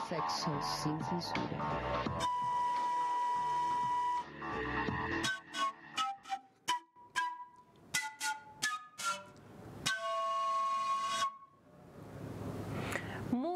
Sexo sin censura.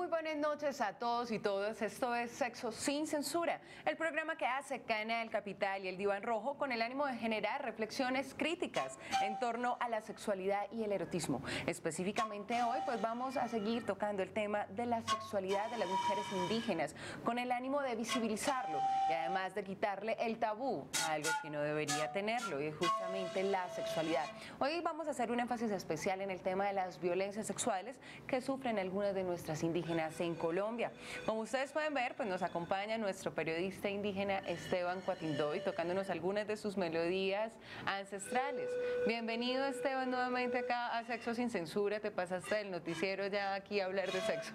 Buenas noches a todos y todas, esto es Sexo sin Censura, el programa que hace Canal Capital y el Diván Rojo con el ánimo de generar reflexiones críticas en torno a la sexualidad y el erotismo. Específicamente hoy pues vamos a seguir tocando el tema de la sexualidad de las mujeres indígenas con el ánimo de visibilizarlo y además de quitarle el tabú a algo que no debería tenerlo, y es justamente la sexualidad. Hoy vamos a hacer un énfasis especial en el tema de las violencias sexuales que sufren algunas de nuestras indígenas en Colombia. Como ustedes pueden ver, pues nos acompaña nuestro periodista indígena Esteban Cuatindoy tocándonos algunas de sus melodías ancestrales. Bienvenido, Esteban, nuevamente acá a Sexo sin Censura. Te pasaste del noticiero ya aquí a hablar de sexo.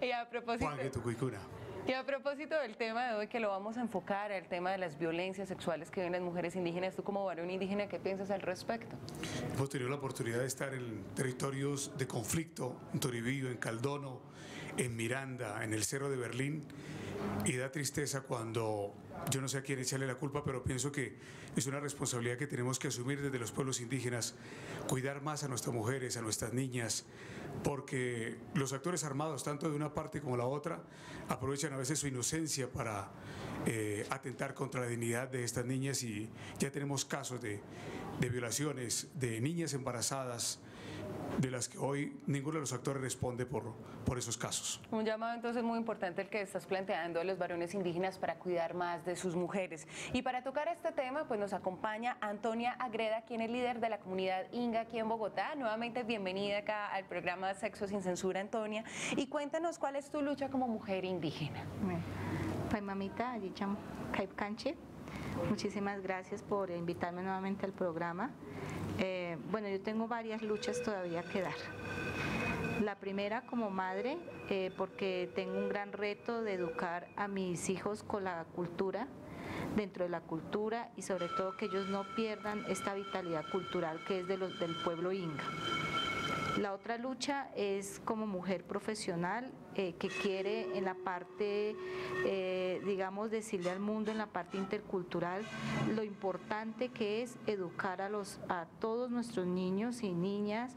Y a propósito del tema de hoy, que lo vamos a enfocar al tema de las violencias sexuales que viven las mujeres indígenas, tú como varón indígena, ¿qué piensas al respecto? Hemos tenido la oportunidad de estar en territorios de conflicto, en Toribío, en Caldono, en Miranda, en el Cerro de Berlín, y da tristeza cuando, yo no sé a quién echarle la culpa, pero pienso que es una responsabilidad que tenemos que asumir desde los pueblos indígenas, cuidar más a nuestras mujeres, a nuestras niñas, porque los actores armados, tanto de una parte como la otra, aprovechan a veces su inocencia para atentar contra la dignidad de estas niñas, y ya tenemos casos de violaciones de niñas embarazadas, de las que hoy ninguno de los actores responde por esos casos. Un llamado entonces muy importante el que estás planteando a los varones indígenas para cuidar más de sus mujeres. Y para tocar este tema, pues nos acompaña Antonia Agreda, quien es líder de la comunidad Inga aquí en Bogotá. Nuevamente bienvenida acá al programa Sexo sin Censura, Antonia. Y cuéntanos cuál es tu lucha como mujer indígena. Pues mamita, Yicham Caipcanche, muchísimas gracias por invitarme nuevamente al programa. Bueno, yo tengo varias luchas todavía que dar. La primera como madre, porque tengo un gran reto de educar a mis hijos con la cultura, dentro de la cultura, y sobre todo que ellos no pierdan esta vitalidad cultural que es del pueblo Inga. La otra lucha es como mujer profesional que quiere en la parte, digamos, decirle al mundo en la parte intercultural lo importante que es educar a todos nuestros niños y niñas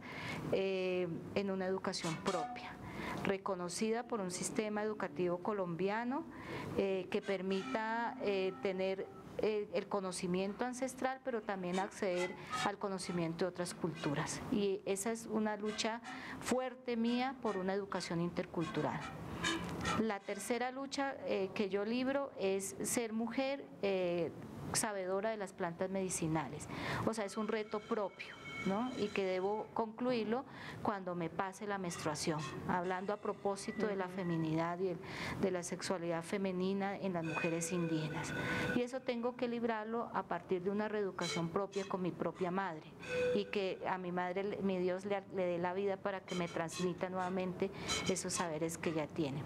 en una educación propia, reconocida por un sistema educativo colombiano que permita tener el conocimiento ancestral, pero también acceder al conocimiento de otras culturas. Y esa es una lucha fuerte mía por una educación intercultural. La tercera lucha que yo libro es ser mujer sabedora de las plantas medicinales. O sea, es un reto propio, ¿no? Y que debo concluirlo cuando me pase la menstruación, hablando a propósito de la feminidad y de la sexualidad femenina en las mujeres indígenas. Y eso tengo que librarlo a partir de una reeducación propia con mi propia madre, y que a mi madre, mi Dios le dé la vida para que me transmita nuevamente esos saberes que ella tiene.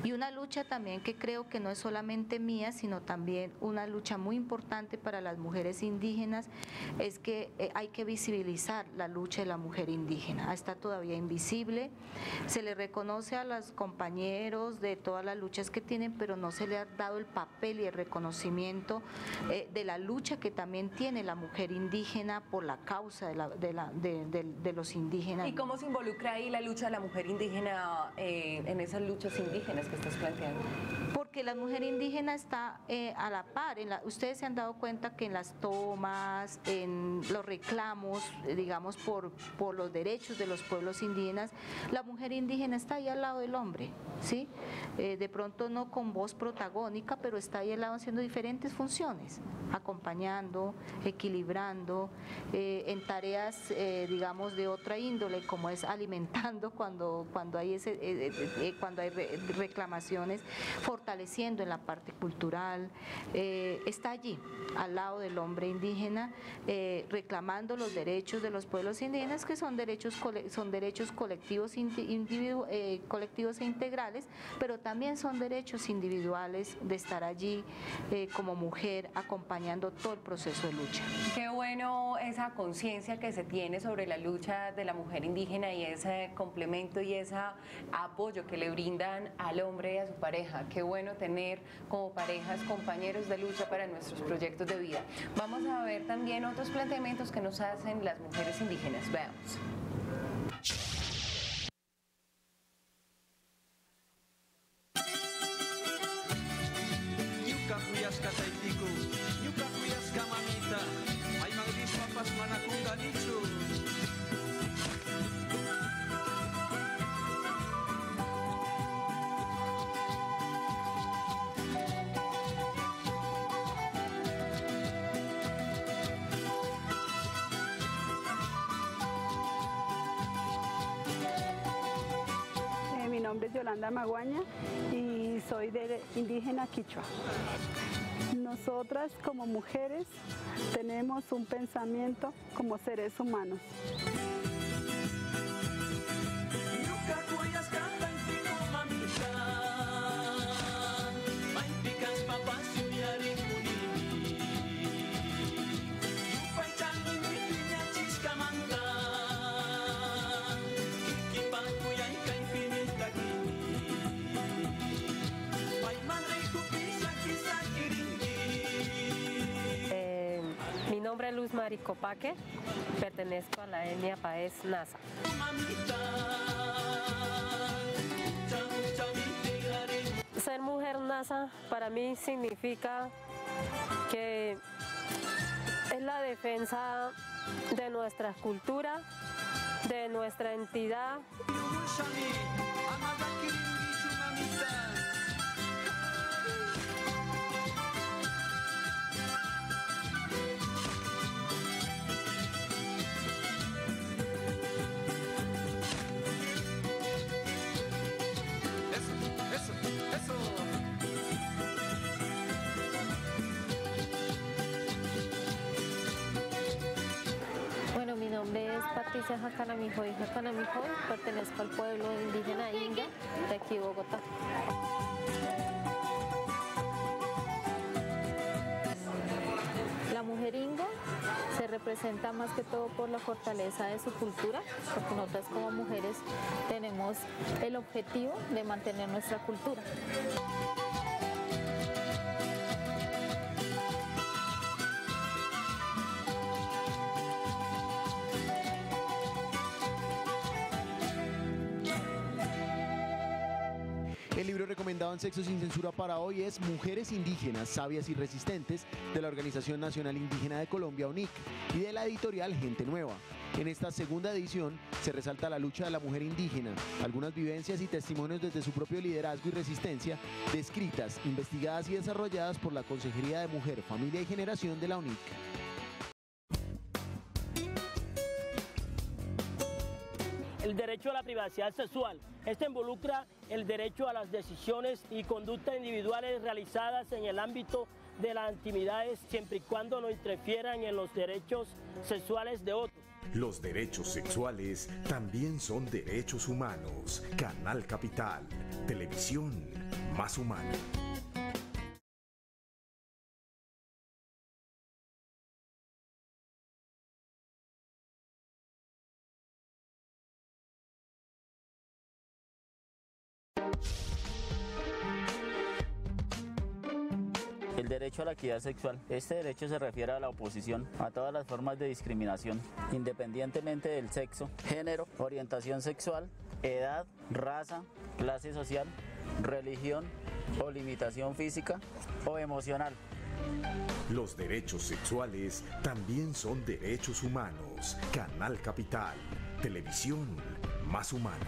Y una lucha también que creo que no es solamente mía, sino también una lucha muy importante para las mujeres indígenas, es que hay que visibilizar la lucha de la mujer indígena. Está todavía invisible, se le reconoce a los compañeros de todas las luchas que tienen, pero no se le ha dado el papel y el reconocimiento de la lucha que también tiene la mujer indígena por la causa de los indígenas. ¿Y cómo se involucra ahí la lucha de la mujer indígena en esas luchas indígenas que estás planteando? Porque la mujer indígena está a la par. Ustedes se han dado cuenta que en las tomas, en los reclamos, digamos, por los derechos de los pueblos indígenas, la mujer indígena está ahí al lado del hombre, ¿sí? De pronto no con voz protagónica, pero está ahí al lado haciendo diferentes funciones, acompañando, equilibrando, en tareas, digamos, de otra índole, como es alimentando cuando hay reclamaciones reclamaciones, fortaleciendo en la parte cultural, está allí, al lado del hombre indígena, reclamando los derechos de los pueblos indígenas, que son derechos colectivos, colectivos e integrales, pero también son derechos individuales de estar allí como mujer, acompañando todo el proceso de lucha. Qué bueno esa conciencia que se tiene sobre la lucha de la mujer indígena y ese complemento y ese apoyo que le brindan al hombre y a su pareja. Qué bueno tener como parejas compañeros de lucha para nuestros proyectos de vida. Vamos a ver también otros planteamientos que nos hacen las mujeres indígenas. Veamos. Mi nombre es Yolanda Maguaña y soy de indígena quichua. Nosotras como mujeres tenemos un pensamiento como seres humanos. Mi nombre es Luz Maricopaque, pertenezco a la etnia Paez Nasa. Ser mujer Nasa para mí significa que es la defensa de nuestra cultura, de nuestra entidad. Bueno, mi nombre es Patricia Jacanamijoy Jacanamijoy, pertenezco al pueblo indígena Inga de aquí Bogotá. La mujer Inga se representa más que todo por la fortaleza de su cultura, porque nosotras como mujeres tenemos el objetivo de mantener nuestra cultura. El libro recomendado en Sexo Sin Censura para hoy es Mujeres Indígenas, Sabias y Resistentes, de la Organización Nacional Indígena de Colombia, UNIC, y de la editorial Gente Nueva. En esta segunda edición se resalta la lucha de la mujer indígena, algunas vivencias y testimonios desde su propio liderazgo y resistencia, descritas, investigadas y desarrolladas por la Consejería de Mujer, Familia y Generación de la UNIC. El derecho a la privacidad sexual. Este involucra el derecho a las decisiones y conductas individuales realizadas en el ámbito de las intimidades, siempre y cuando no interfieran en los derechos sexuales de otros. Los derechos sexuales también son derechos humanos. Canal Capital, televisión más humana. El derecho a la equidad sexual. Este derecho se refiere a la oposición a todas las formas de discriminación, independientemente del sexo, género, orientación sexual, edad, raza, clase social, religión o limitación física o emocional. Los derechos sexuales también son derechos humanos. Canal Capital, televisión más humana.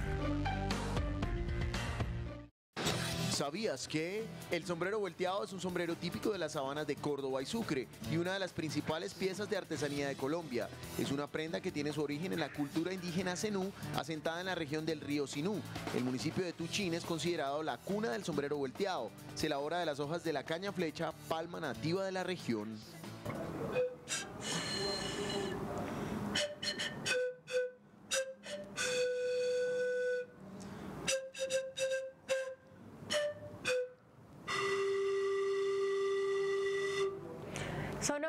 ¿Sabías que el sombrero volteado es un sombrero típico de las sabanas de Córdoba y Sucre y una de las principales piezas de artesanía de Colombia? Es una prenda que tiene su origen en la cultura indígena zenú, asentada en la región del río Sinú. El municipio de Tuchín es considerado la cuna del sombrero volteado. Se elabora de las hojas de la caña flecha, palma nativa de la región. Son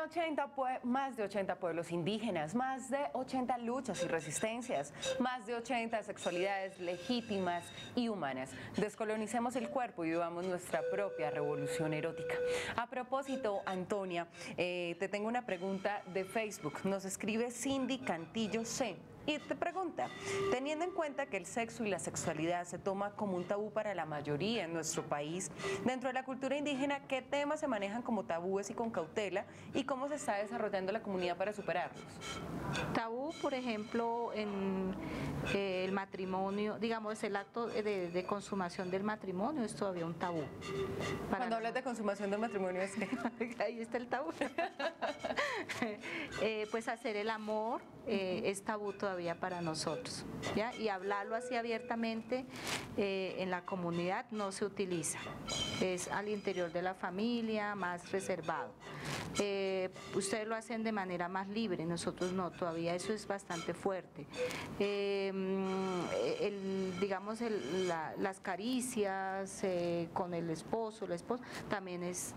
más de 80 pueblos indígenas, más de 80 luchas y resistencias, más de 80 sexualidades legítimas y humanas. Descolonicemos el cuerpo y vivamos nuestra propia revolución erótica. A propósito, Antonia, te tengo una pregunta de Facebook. Nos escribe Cindy Cantillo C. Y te pregunta, teniendo en cuenta que el sexo y la sexualidad se toma como un tabú para la mayoría en nuestro país, dentro de la cultura indígena, ¿qué temas se manejan como tabúes y con cautela y cómo se está desarrollando la comunidad para superarlos? Tabú, por ejemplo, en el matrimonio, digamos, el acto de consumación del matrimonio es todavía un tabú. Cuando hablas de consumación del matrimonio es que... Ahí está el tabú. Pues hacer el amor es tabú todavía para nosotros, ¿ya? Y hablarlo así abiertamente en la comunidad no se utiliza, es al interior de la familia, más reservado. Ustedes lo hacen de manera más libre, nosotros no, todavía eso es bastante fuerte. Digamos, las caricias con el esposo, la esposa, también es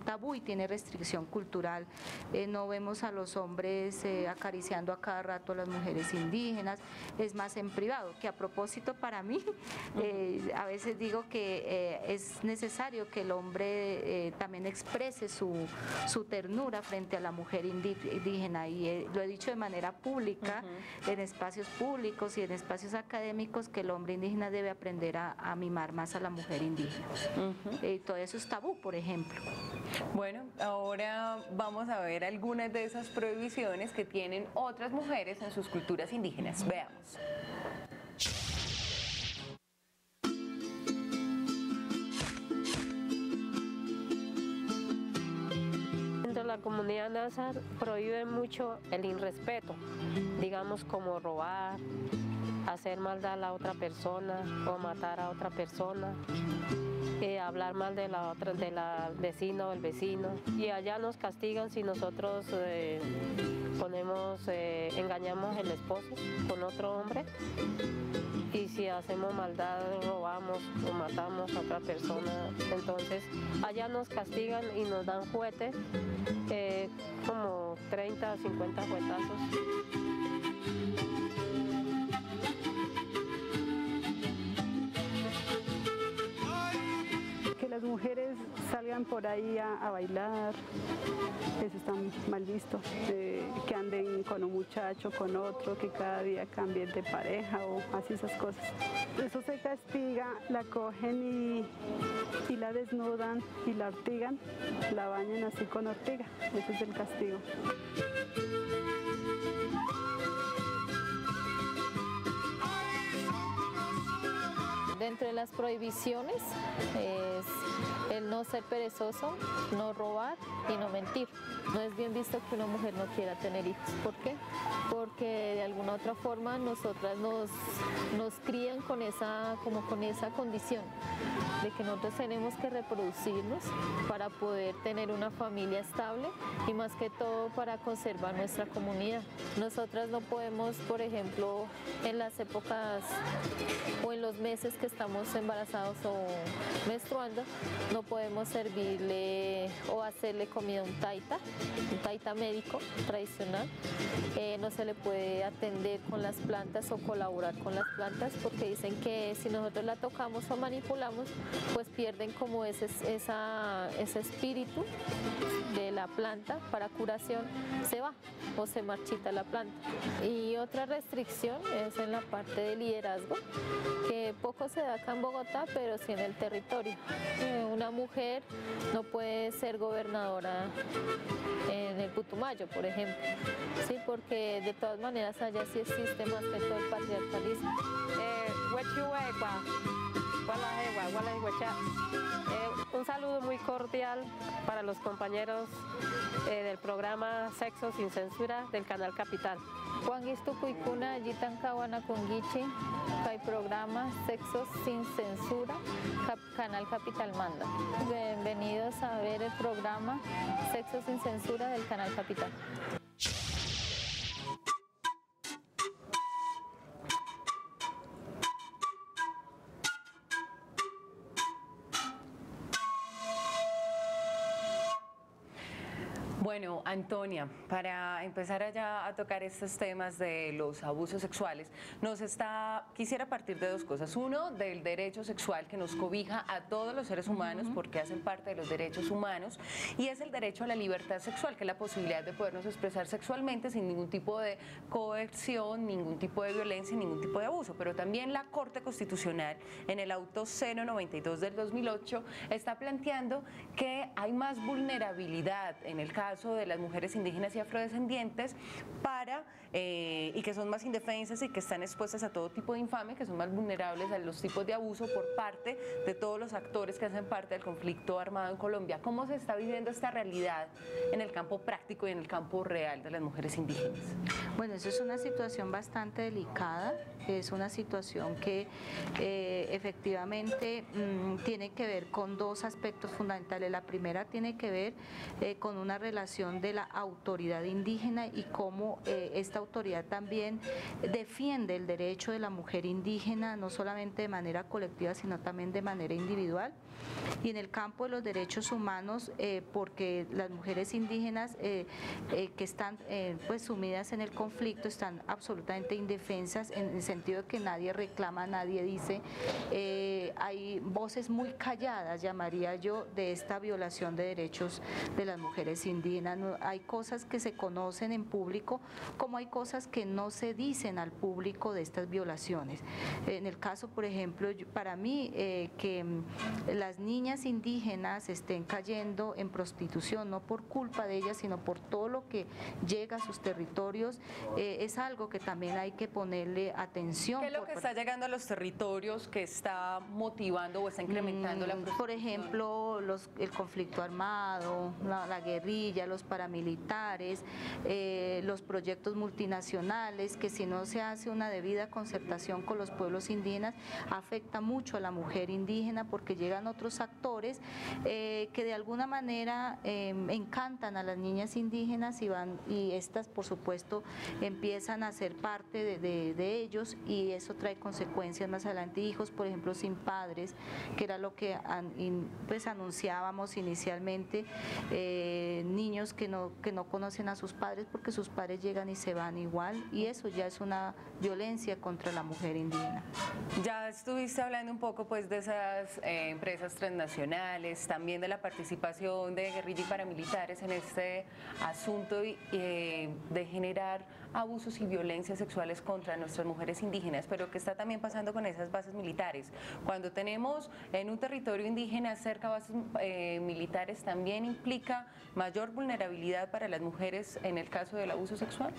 tabú y tiene restricción cultural. No vemos a los hombres acariciando a cada rato a las mujeres indígenas, es más en privado, que a propósito para mí, a veces digo que es necesario que el hombre también exprese su ternura frente a la mujer indígena, y lo he dicho de manera pública, en espacios públicos y en espacios académicos, que el hombre indígena debe aprender a mimar más a la mujer indígena. Todo eso es tabú, por ejemplo. Bueno, ahora vamos a ver algunas de esas prohibiciones que tienen otras mujeres en sus culturas indígenas. Veamos. Dentro de la comunidad Nazar prohíben mucho el irrespeto, digamos como robar, hacer maldad a la otra persona o matar a otra persona. Hablar mal de la vecina o el vecino, y allá nos castigan si nosotros engañamos al esposo con otro hombre, y si hacemos maldad, robamos o matamos a otra persona, entonces allá nos castigan y nos dan juguetes, como 30 o 50 juguetazos. Las mujeres salgan por ahí a bailar, eso está mal visto, que anden con un muchacho, con otro, que cada día cambien de pareja o así esas cosas. Eso se castiga, la cogen y la desnudan y la ortigan, la bañan así con ortiga, ese es el castigo. Dentro de las prohibiciones es el no ser perezoso, no robar y no mentir. No es bien visto que una mujer no quiera tener hijos. ¿Por qué? Porque de alguna otra forma nosotras nos crían con esa condición de que nosotros tenemos que reproducirnos para poder tener una familia estable y más que todo para conservar nuestra comunidad. Nosotras no podemos, por ejemplo, en las épocas o en los meses que estamos embarazados o menstruando, no podemos servirle o hacerle comida a un taita médico tradicional. No se le puede atender con las plantas o colaborar con las plantas porque dicen que si nosotros la tocamos o manipulamos, pues pierden como ese espíritu de la planta para curación, se va o se marchita la planta. Y otra restricción es en la parte de liderazgo, que poco se da acá en Bogotá, pero sí en el territorio. Una mujer no puede ser gobernadora en el Putumayo, por ejemplo, sí, porque de todas maneras allá sí existe más que todo el patriarcalismo. What Un saludo muy cordial para los compañeros del programa Sexo sin Censura del Canal Capital. Juan Puicuna, Yitan Kawana Kungichi, hay programa Sexo sin Censura, Canal Capital Manda. Bienvenidos a ver el programa Sexo sin Censura del Canal Capital. Bueno, Antonia, para empezar allá a tocar estos temas de los abusos sexuales, quisiera partir de dos cosas. Uno, del derecho sexual que nos cobija a todos los seres humanos porque hacen parte de los derechos humanos, y es el derecho a la libertad sexual, que es la posibilidad de podernos expresar sexualmente sin ningún tipo de coerción, ningún tipo de violencia, ningún tipo de abuso. Pero también la Corte Constitucional, en el auto 092 del 2008, está planteando que hay más vulnerabilidad en el caso de las mujeres indígenas y afrodescendientes y que son más indefensas y que están expuestas a todo tipo de infamia, que son más vulnerables a los tipos de abuso por parte de todos los actores que hacen parte del conflicto armado en Colombia. ¿Cómo se está viviendo esta realidad en el campo práctico y en el campo real de las mujeres indígenas? Bueno, eso es una situación bastante delicada, es una situación que efectivamente tiene que ver con dos aspectos fundamentales. La primera tiene que ver con una relación de la autoridad indígena y cómo esta autoridad también defiende el derecho de la mujer indígena, no solamente de manera colectiva, sino también de manera individual. Y en el campo de los derechos humanos, porque las mujeres indígenas que están pues sumidas en el conflicto están absolutamente indefensas, en el sentido de que nadie reclama, nadie dice, hay voces muy calladas, llamaría yo, de esta violación de derechos de las mujeres indígenas. Hay cosas que se conocen en público, como hay cosas que no se dicen al público de estas violaciones. En el caso, por ejemplo, para mí, que las niñas indígenas estén cayendo en prostitución, no por culpa de ellas, sino por todo lo que llega a sus territorios, es algo que también hay que ponerle atención. ¿Qué es lo que está llegando a los territorios que está motivando o está incrementando la prostitución? Por ejemplo, el conflicto armado, la guerrilla, los paramilitares, los proyectos multinacionales, que si no se hace una debida concertación con los pueblos indígenas, afecta mucho a la mujer indígena, porque llegan otros actores que de alguna manera encantan a las niñas indígenas y estas, por supuesto, empiezan a ser parte de ellos, y eso trae consecuencias más adelante. Hijos, por ejemplo, sin padres, que era lo que pues anunciábamos inicialmente, niños que no conocen a sus padres porque sus padres llegan y se van igual, y eso ya es una violencia contra la mujer indígena. Ya estuviste hablando un poco pues de esas empresas transnacionales, también de la participación de guerrilla y paramilitares en este asunto de generar abusos y violencias sexuales contra nuestras mujeres indígenas, pero ¿qué está también pasando con esas bases militares? Cuando tenemos en un territorio indígena cerca bases militares, ¿también implica mayor vulnerabilidad para las mujeres en el caso del abuso sexual?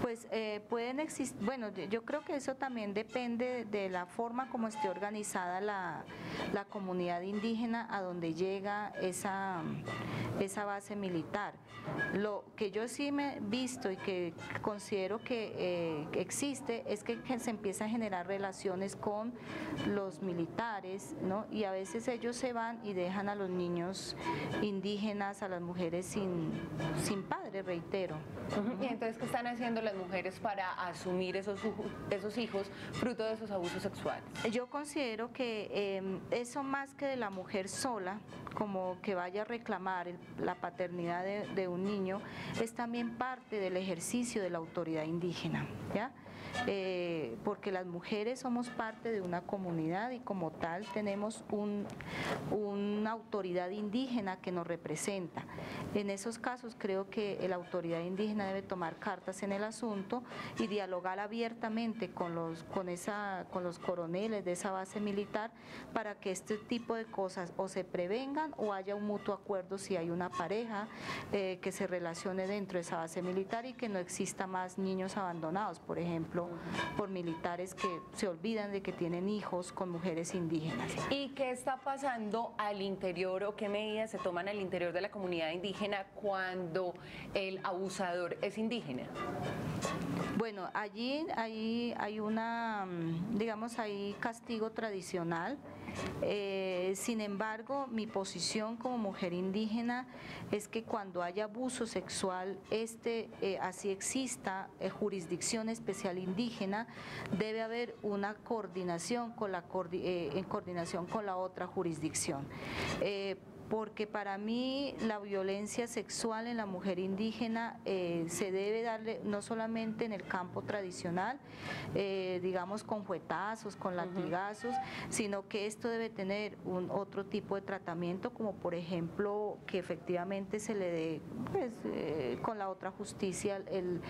Pues pueden existir, bueno, yo creo que eso también depende de la forma como esté organizada la comunidad indígena a donde llega esa base militar. Lo que yo sí me he visto y que considero que existe es que se empieza a generar relaciones con los militares, ¿no? Y a veces ellos se van y dejan a los niños indígenas, a las mujeres sin padre, reitero. Y entonces, ¿qué están haciendo las mujeres para asumir esos hijos fruto de esos abusos sexuales? Yo considero que eso, más que de la mujer sola, como que vaya a reclamar la paternidad de un niño, es también parte del ejercicio de la autoridad indígena, ¿ya? Porque las mujeres somos parte de una comunidad y como tal tenemos una autoridad indígena que nos representa. En esos casos creo que la autoridad indígena debe tomar cartas en el asunto y dialogar abiertamente con los coroneles de esa base militar para que este tipo de cosas o se prevengan o haya un mutuo acuerdo si hay una pareja que se relacione dentro de esa base militar y que no exista más niños abandonados, por ejemplo, ejemplo, por militares que se olvidan de que tienen hijos con mujeres indígenas. ¿Y qué está pasando al interior o qué medidas se toman al interior de la comunidad indígena cuando el abusador es indígena? Bueno, allí hay una, digamos, hay castigo tradicional. Sin embargo, mi posición como mujer indígena es que cuando haya abuso sexual, así exista jurisdicción especial indígena, debe haber una coordinación en coordinación con la otra jurisdicción. Porque para mí la violencia sexual en la mujer indígena se debe darle no solamente en el campo tradicional, digamos con fuetazos, con latigazos, sino que esto debe tener otro tipo de tratamiento, como por ejemplo que efectivamente se le dé con la otra justicia el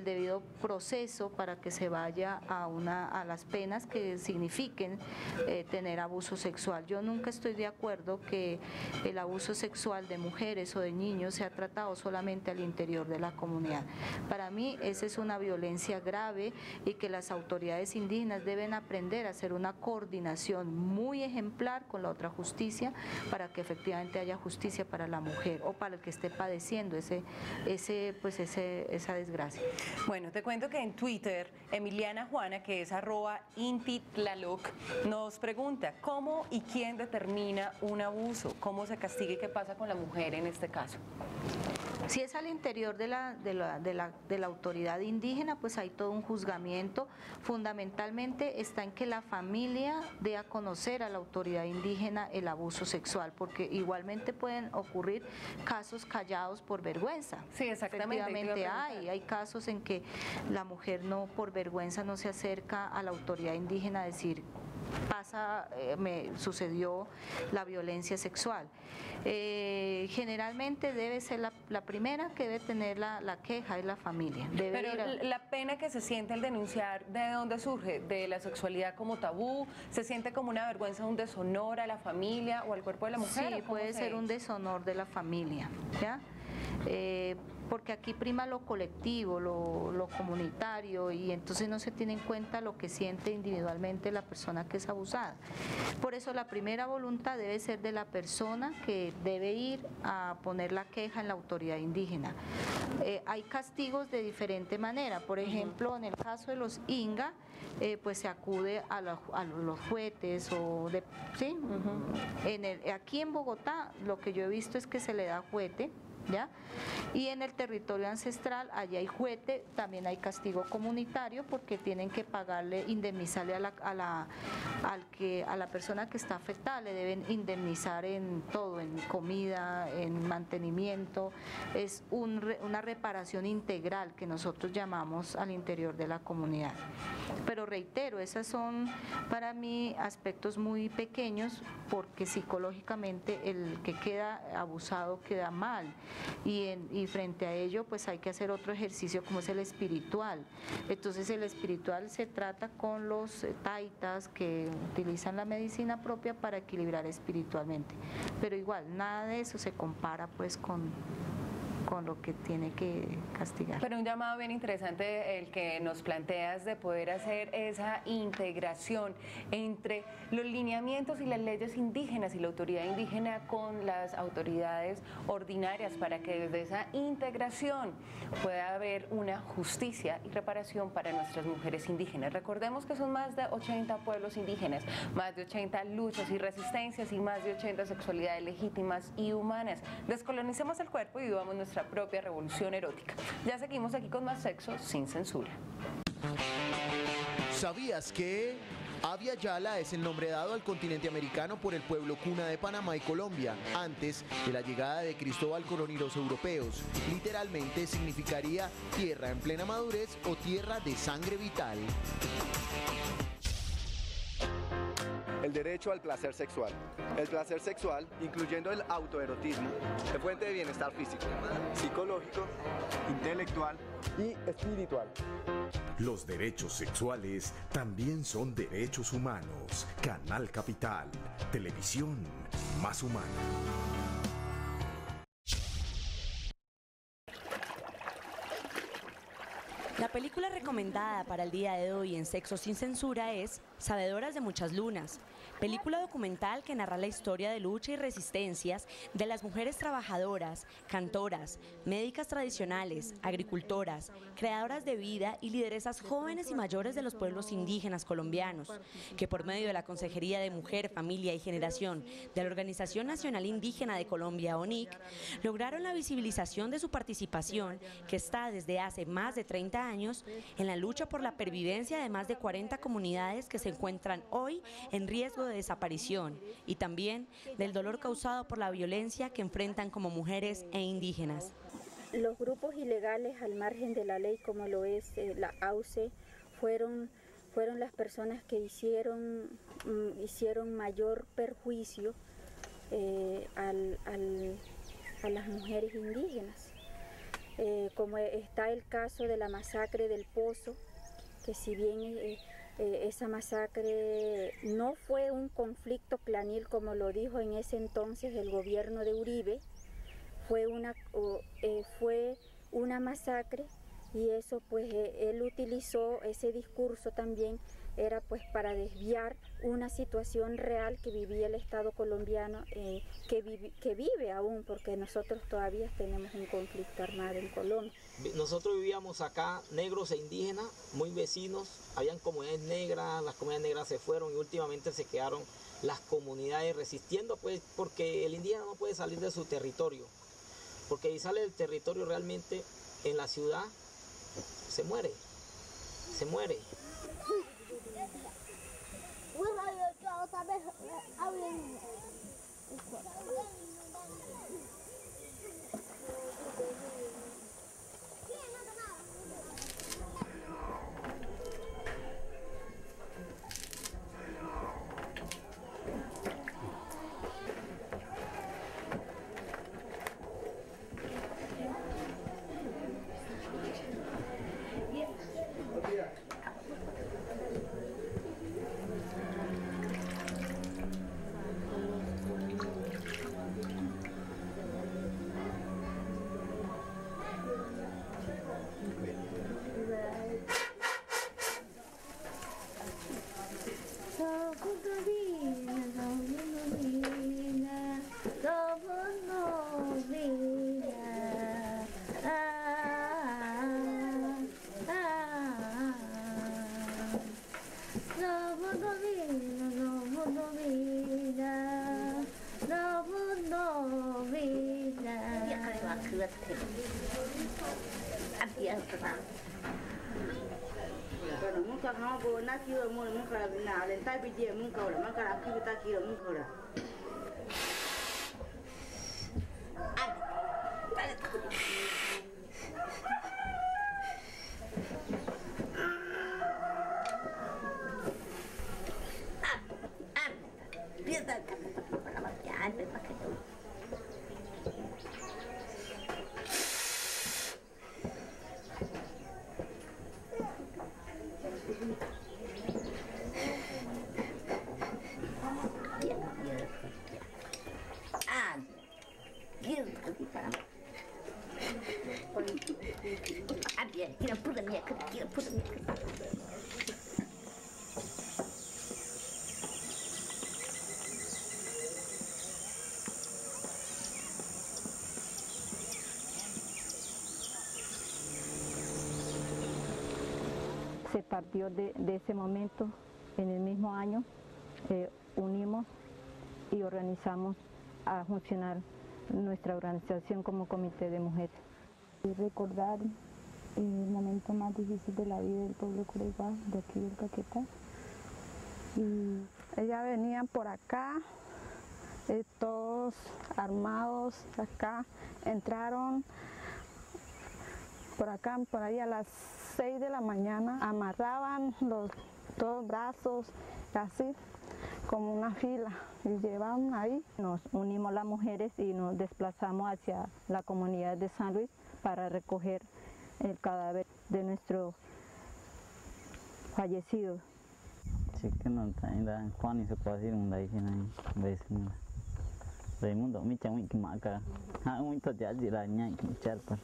debido proceso para que se vaya a las penas que signifiquen tener abuso sexual. Yo nunca estoy de acuerdo que el abuso sexual de mujeres o de niños se ha tratado solamente al interior de la comunidad. Para mí esa es una violencia grave y que las autoridades indígenas deben aprender a hacer una coordinación muy ejemplar con la otra justicia para que efectivamente haya justicia para la mujer o para el que esté padeciendo esa desgracia. Bueno, te cuento que en Twitter, Emiliana Juana, que es @intitlaloc, nos pregunta ¿cómo y quién determina un abuso? ¿Cómo se castiga y qué pasa con la mujer en este caso? Si es al interior de la autoridad indígena, pues hay todo un juzgamiento. Fundamentalmente está en que la familia dé a conocer a la autoridad indígena el abuso sexual, porque igualmente pueden ocurrir casos callados por vergüenza. Sí, exactamente. Efectivamente hay casos en que la mujer por vergüenza no se acerca a la autoridad indígena a decir me sucedió la violencia sexual. Generalmente debe ser la primera que debe tener la queja es la familia. Pero la pena que se siente al denunciar, ¿de dónde surge? ¿De la sexualidad como tabú? ¿Se siente como una vergüenza, un deshonor a la familia o al cuerpo de la mujer? Sí, puede ser un deshonor de la familia, ¿ya? Porque aquí prima lo colectivo, lo comunitario, y entonces no se tiene en cuenta lo que siente individualmente la persona que es abusada. Por eso la primera voluntad debe ser de la persona que debe ir a poner la queja en la autoridad indígena. Hay castigos de diferente manera, por ejemplo, en el caso de los Inga, pues se acude a los jueces ¿sí? Aquí en Bogotá lo que yo he visto es que se le da juete, ¿ya? Y en el territorio ancestral, allá hay juete, también hay castigo comunitario porque tienen que pagarle, indemnizarle a la persona que está afectada, le deben indemnizar en todo, en comida, en mantenimiento, es una reparación integral que nosotros llamamos al interior de la comunidad. Pero reitero, esos son para mí aspectos muy pequeños porque psicológicamente el que queda abusado queda mal. Y frente a ello pues hay que hacer otro ejercicio como es el espiritual. Entonces el espiritual se trata con los taitas que utilizan la medicina propia para equilibrar espiritualmente, pero igual nada de eso se compara pues con lo que tiene que castigar. Pero un llamado bien interesante el que nos planteas de poder hacer esa integración entre los lineamientos y las leyes indígenas y la autoridad indígena con las autoridades ordinarias para que desde esa integración pueda haber una justicia y reparación para nuestras mujeres indígenas. Recordemos que son más de 80 pueblos indígenas, más de 80 luchas y resistencias y más de 80 sexualidades legítimas y humanas. Descolonicemos el cuerpo y vivamos nuestra propia revolución erótica. Ya seguimos aquí con más Sexo sin Censura. ¿Sabías que Abya Yala es el nombre dado al continente americano por el pueblo cuna de Panamá y Colombia antes de la llegada de Cristóbal Colón y los europeos? Literalmente significaría tierra en plena madurez o tierra de sangre vital. El derecho al placer sexual. El placer sexual, incluyendo el autoerotismo, es fuente de bienestar físico, psicológico, intelectual y espiritual. Los derechos sexuales también son derechos humanos. Canal Capital, televisión más humana. La película recomendada para el día de hoy en Sexo sin Censura es Sabedoras de Muchas Lunas, película documental que narra la historia de lucha y resistencias de las mujeres trabajadoras, cantoras, médicas tradicionales, agricultoras, creadoras de vida y lideresas jóvenes y mayores de los pueblos indígenas colombianos, que por medio de la Consejería de Mujer, Familia y Generación de la Organización Nacional Indígena de Colombia, ONIC, lograron la visibilización de su participación, que está desde hace más de 30 años en la lucha por la pervivencia de más de 40 comunidades que se encuentran hoy en riesgo de desaparición, y también del dolor causado por la violencia que enfrentan como mujeres e indígenas. Los grupos ilegales al margen de la ley, como lo es la AUCE, fueron las personas que hicieron mayor perjuicio a las mujeres indígenas. Como está el caso de la masacre del Pozo, que si bien esa masacre no fue un conflicto clanil como lo dijo en ese entonces el gobierno de Uribe, fue una masacre, y eso pues él utilizó ese discurso también, era pues para desviar una situación real que vivía el Estado colombiano, que vive aún, porque nosotros todavía tenemos un conflicto armado en Colombia. Nosotros vivíamos acá, negros e indígenas, muy vecinos, habían comunidades negras, las comunidades negras se fueron y últimamente se quedaron las comunidades resistiendo, pues porque el indígena no puede salir de su territorio, porque si sale del territorio realmente en la ciudad se muere. Se partió de ese momento, en el mismo año, unimos y organizamos a funcionar nuestra organización como Comité de Mujeres. Recordar el momento más difícil de la vida del pueblo Cureguá, de aquí del Caquetá. Y ellas venían por acá, todos armados acá, entraron por acá, por ahí a las 6 de la mañana, amarraban los dos brazos así como una fila y llevaban ahí. Nos unimos las mujeres y nos desplazamos hacia la comunidad de San Luis para recoger el cadáver de nuestro fallecido. Sí, que no está ainda Juan y se puede decir un día que no hay Raimundo mi chamo que maca ha muy to ya dirá ña que charpa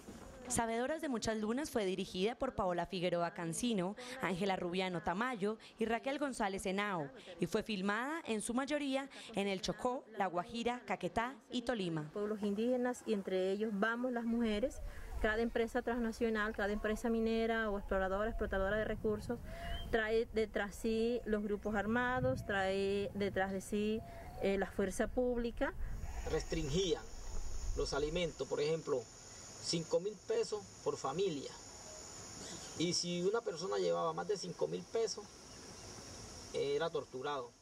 Sabedoras de Muchas Lunas fue dirigida por Paola Figueroa Cancino, Ángela Rubiano Tamayo y Raquel González Henao y fue filmada en su mayoría en el Chocó, La Guajira, Caquetá y Tolima. Pueblos indígenas y entre ellos vamos las mujeres. Cada empresa transnacional, cada empresa minera o explotadora de recursos trae detrás sí los grupos armados, trae detrás de sí la fuerza pública. Restringían los alimentos, por ejemplo, 5.000 pesos por familia. Y si una persona llevaba más de 5.000 pesos, era torturado.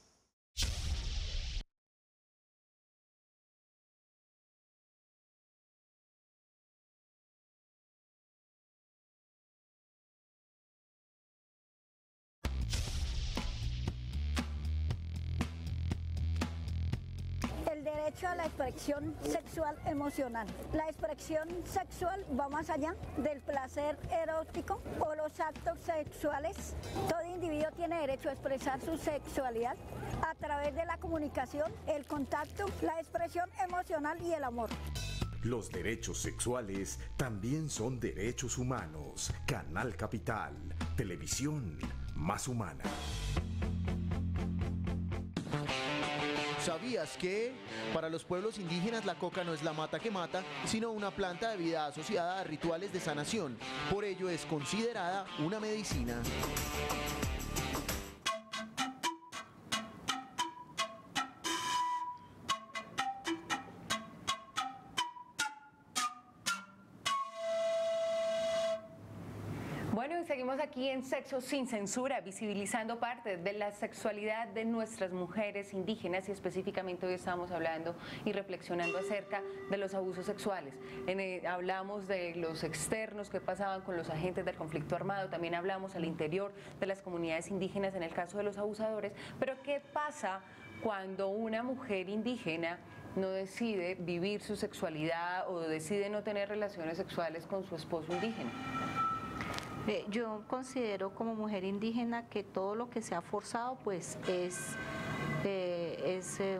El derecho a la expresión sexual emocional. La expresión sexual va más allá del placer erótico o los actos sexuales. Todo individuo tiene derecho a expresar su sexualidad a través de la comunicación, el contacto, la expresión emocional y el amor. Los derechos sexuales también son derechos humanos. Canal Capital, televisión más humana. ¿Sabías que para los pueblos indígenas la coca no es la mata que mata, sino una planta de vida asociada a rituales de sanación? Por ello es considerada una medicina. Bueno, y seguimos aquí en Sexo Sin Censura, visibilizando parte de la sexualidad de nuestras mujeres indígenas y específicamente hoy estamos hablando y reflexionando acerca de los abusos sexuales. Hablamos de los externos que pasaban con los agentes del conflicto armado, también hablamos al interior de las comunidades indígenas en el caso de los abusadores, pero ¿qué pasa cuando una mujer indígena no decide vivir su sexualidad o decide no tener relaciones sexuales con su esposo indígena? Yo considero como mujer indígena que todo lo que sea forzado pues es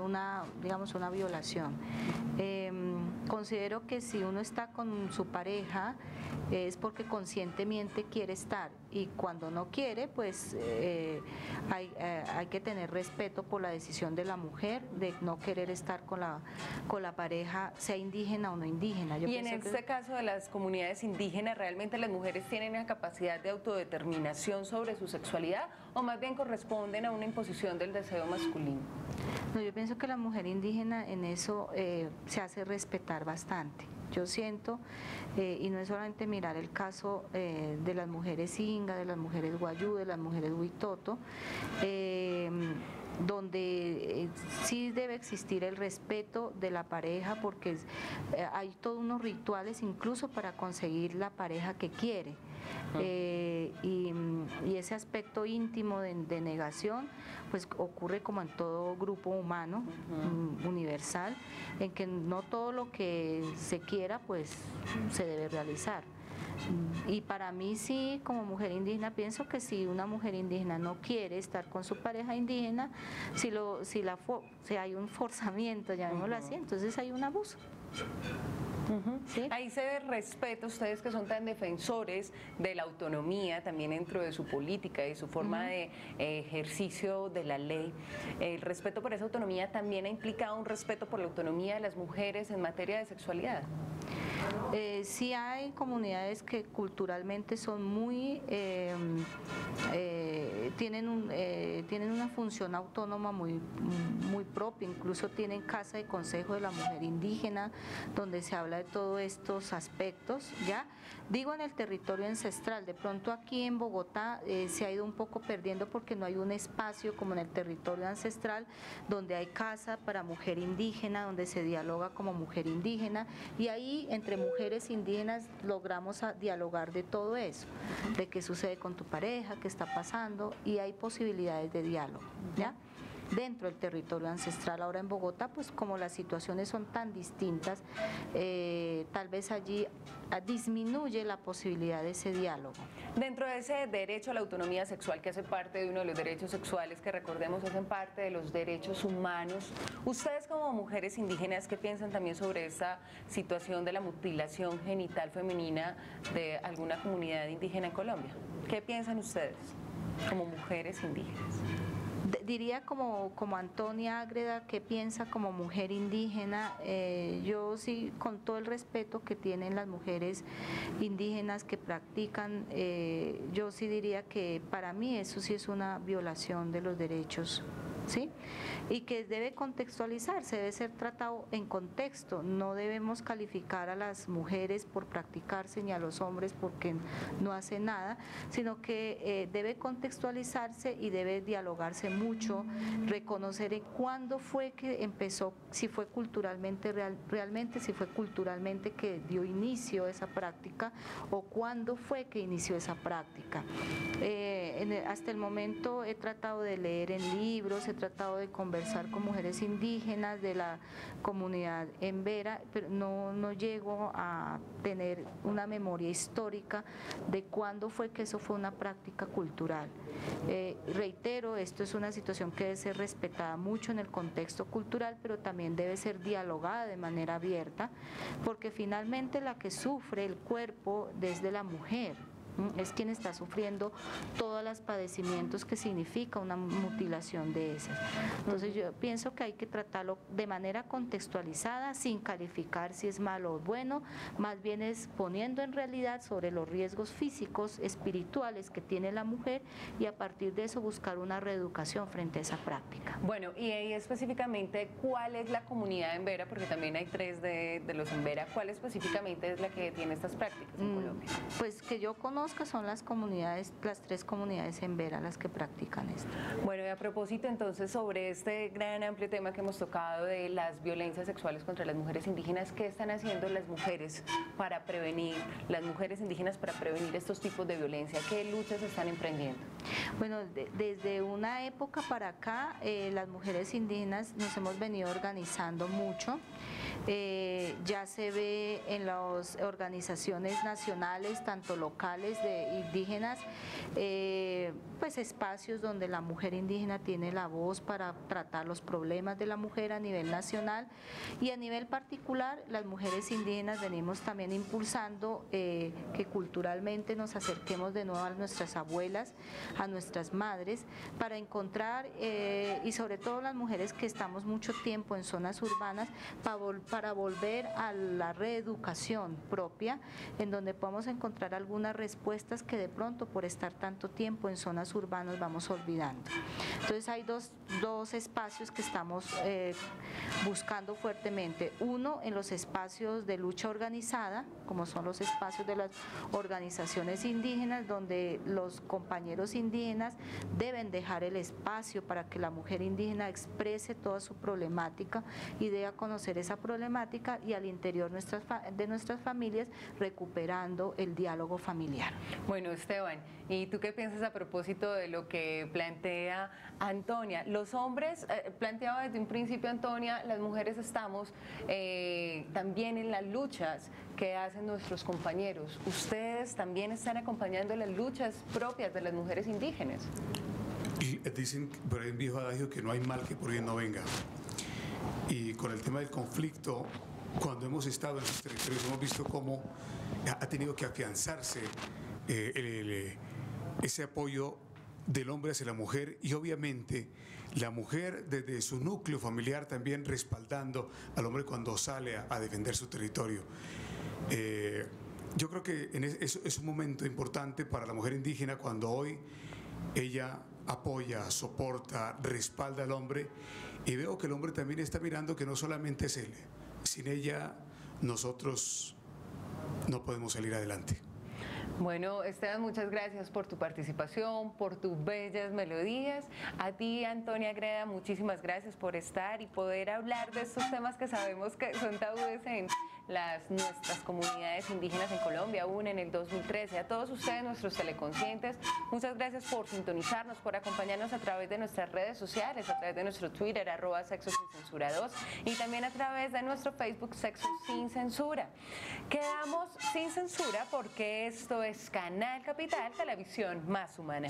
una, digamos, una violación. Considero que si uno está con su pareja es porque conscientemente quiere estar y cuando no quiere pues hay que tener respeto por la decisión de la mujer de no querer estar con la pareja, sea indígena o no indígena. Y en este caso de las comunidades indígenas, ¿realmente las mujeres tienen la capacidad de autodeterminación sobre su sexualidad o más bien corresponden a una imposición del deseo masculino? No, yo pienso que la mujer indígena en eso se hace respetar bastante. Yo siento, y no es solamente mirar el caso de las mujeres inga, de las mujeres guayú, de las mujeres huitoto, donde sí debe existir el respeto de la pareja porque hay todos unos rituales incluso para conseguir la pareja que quiere. Y ese aspecto íntimo de negación pues ocurre como en todo grupo humano universal, en que no todo lo que se quiera pues se debe realizar. Y para mí sí, como mujer indígena, pienso que si una mujer indígena no quiere estar con su pareja indígena, si hay un forzamiento, llamémoslo así, entonces hay un abuso. ¿Sí? Ahí se respeta, ustedes que son tan defensores de la autonomía también dentro de su política y su forma de ejercicio de la ley. ¿El respeto por esa autonomía también ha implicado un respeto por la autonomía de las mujeres en materia de sexualidad? Sí hay comunidades que culturalmente son muy, tienen una función autónoma muy propia, incluso tienen casa de consejo de la mujer indígena, donde se habla de todos estos aspectos, ¿ya? Digo en el territorio ancestral, de pronto aquí en Bogotá se ha ido un poco perdiendo porque no hay un espacio como en el territorio ancestral, donde hay casa para mujer indígena, donde se dialoga como mujer indígena, y ahí entre mujeres indígenas logramos dialogar de todo eso, de qué sucede con tu pareja, qué está pasando, y hay posibilidades de diálogo, ¿ya? dentro del territorio ancestral. Ahora en Bogotá, pues como las situaciones son tan distintas, tal vez allí disminuye la posibilidad de ese diálogo. Dentro de ese derecho a la autonomía sexual, que hace parte de uno de los derechos sexuales que recordemos hacen parte de los derechos humanos, ustedes como mujeres indígenas, ¿qué piensan también sobre esta situación de la mutilación genital femenina de alguna comunidad indígena en Colombia? ¿Qué piensan ustedes como mujeres indígenas? Diría como Antonia Ágreda, que piensa como mujer indígena. Yo sí, con todo el respeto que tienen las mujeres indígenas que practican, yo sí diría que para mí eso sí es una violación de los derechos, ¿sí? Y que debe contextualizarse, debe ser tratado en contexto. No debemos calificar a las mujeres por practicarse ni a los hombres porque no hacen nada, sino que debe contextualizarse y debe dialogarse mucho, reconocer cuándo fue que empezó, si fue culturalmente realmente, si fue culturalmente que dio inicio a esa práctica o cuándo fue que inició esa práctica. Hasta el momento he tratado de leer en libros, he tratado de conversar con mujeres indígenas de la comunidad embera, pero no llego a tener una memoria histórica de cuándo fue que eso fue una práctica cultural. Reitero, esto es una situación que debe ser respetada mucho en el contexto cultural, pero también debe ser dialogada de manera abierta, porque finalmente la que sufre el cuerpo desde la mujer, es quien está sufriendo todos los padecimientos que significa una mutilación de esas. Entonces yo pienso que hay que tratarlo de manera contextualizada, sin calificar si es malo o bueno, más bien es poniendo en realidad sobre los riesgos físicos, espirituales que tiene la mujer y a partir de eso buscar una reeducación frente a esa práctica. Bueno, y ahí específicamente, ¿cuál es la comunidad embera? Porque también hay 3 de los embera. ¿Cuál específicamente es la que tiene estas prácticas en Colombia? Pues que yo conozco que son las comunidades, las 3 comunidades embera las que practican esto. Bueno, y a propósito entonces sobre este gran amplio tema que hemos tocado de las violencias sexuales contra las mujeres indígenas, ¿qué están haciendo las mujeres para prevenir, las mujeres indígenas para prevenir estos tipos de violencia? ¿Qué luchas están emprendiendo? Bueno, desde una época para acá, las mujeres indígenas nos hemos venido organizando mucho. Ya se ve en las organizaciones nacionales, tanto locales de indígenas, pues espacios donde la mujer indígena tiene la voz para tratar los problemas de la mujer a nivel nacional y a nivel particular las mujeres indígenas venimos también impulsando que culturalmente nos acerquemos de nuevo a nuestras abuelas, a nuestras madres, para encontrar y sobre todo las mujeres que estamos mucho tiempo en zonas urbanas para volver a la reeducación propia, en donde podamos encontrar algunas respuestas que de pronto por estar tanto tiempo en zonas urbanas vamos olvidando. Entonces hay dos espacios que estamos buscando fuertemente. Uno en los espacios de lucha organizada, como son los espacios de las organizaciones indígenas, donde los compañeros indígenas deben dejar el espacio para que la mujer indígena exprese toda su problemática y dé a conocer esa problemática y al interior de nuestras familias recuperando el diálogo familiar. Bueno, Esteban, ¿y tú qué piensas a propósito de lo que plantea Antonia? Los hombres, planteaba desde un principio Antonia, las mujeres estamos también en las luchas que hacen nuestros compañeros. ¿Ustedes también están acompañando las luchas propias de las mujeres indígenas? Y dicen por ahí un viejo adagio que no hay mal que por bien no venga. Y con el tema del conflicto, cuando hemos estado en los territorios hemos visto cómo ha tenido que afianzarse ese apoyo del hombre hacia la mujer y obviamente la mujer desde su núcleo familiar también respaldando al hombre cuando sale a defender su territorio. Yo creo que es un momento importante para la mujer indígena cuando hoy ella apoya, soporta, respalda al hombre y veo que el hombre también está mirando que no solamente es él, sin ella nosotros no podemos salir adelante. Bueno, Esteban, muchas gracias por tu participación, por tus bellas melodías. A ti, Antonia Greda, muchísimas gracias por estar y poder hablar de estos temas que sabemos que son tabúes en nuestras comunidades indígenas en Colombia, aún en el 2013. A todos ustedes, nuestros teleconscientes, muchas gracias por sintonizarnos, por acompañarnos a través de nuestras redes sociales, a través de nuestro Twitter, @SexoSinCensura2, y también a través de nuestro Facebook, Sexo Sin Censura. Quedamos sin censura porque esto es Canal Capital, televisión más humana.